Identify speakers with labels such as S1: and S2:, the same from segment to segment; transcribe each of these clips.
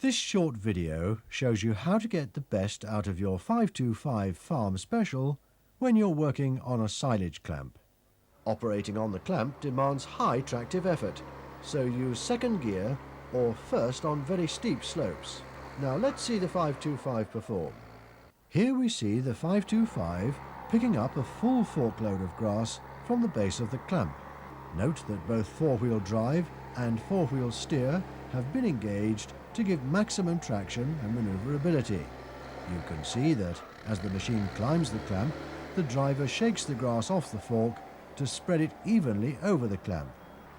S1: This short video shows you how to get the best out of your 525 Farm Special when you're working on a silage clamp. Operating on the clamp demands high tractive effort, so use second gear or first on very steep slopes. Now let's see the 525 perform. Here we see the 525 picking up a full forkload of grass from the base of the clamp. Note that both four-wheel drive and four-wheel steer have been engaged to give maximum traction and maneuverability. You can see that as the machine climbs the clamp, the driver shakes the grass off the fork to spread it evenly over the clamp.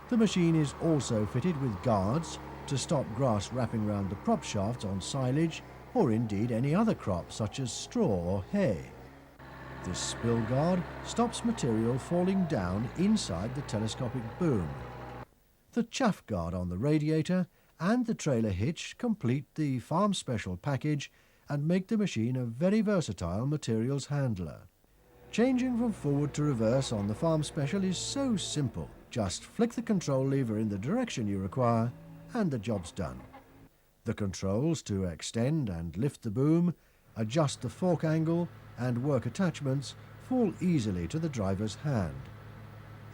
S1: The machine is also fitted with guards to stop grass wrapping around the prop shafts on silage or indeed any other crop such as straw or hay. This spill guard stops material falling down inside the telescopic boom. The chaff guard on the radiator and the trailer hitch complete the Farm Special package and make the machine a very versatile materials handler. Changing from forward to reverse on the Farm Special is so simple. Just flick the control lever in the direction you require and the job's done. The controls to extend and lift the boom, adjust the fork angle and work attachments fall easily to the driver's hand.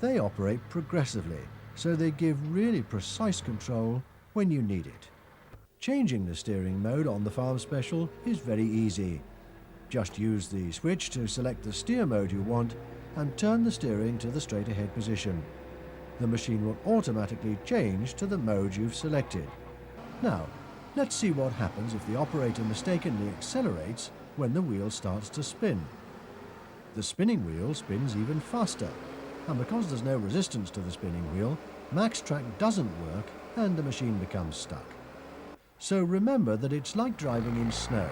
S1: They operate progressively, so they give really precise control when you need it. Changing the steering mode on the Farm Special is very easy. Just use the switch to select the steer mode you want and turn the steering to the straight ahead position. The machine will automatically change to the mode you've selected. Now, let's see what happens if the operator mistakenly accelerates when the wheel starts to spin. The spinning wheel spins even faster, and because there's no resistance to the spinning wheel, max track doesn't work and the machine becomes stuck. So remember that it's like driving in snow.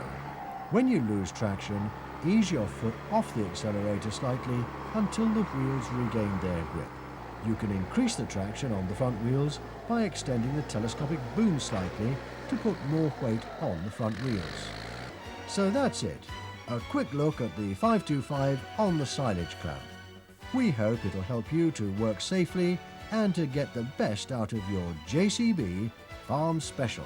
S1: When you lose traction, ease your foot off the accelerator slightly until the wheels regain their grip. You can increase the traction on the front wheels by extending the telescopic boom slightly to put more weight on the front wheels. So that's it, a quick look at the 525 on the silage clamp. We hope it'll help you to work safely and to get the best out of your JCB Farm Special.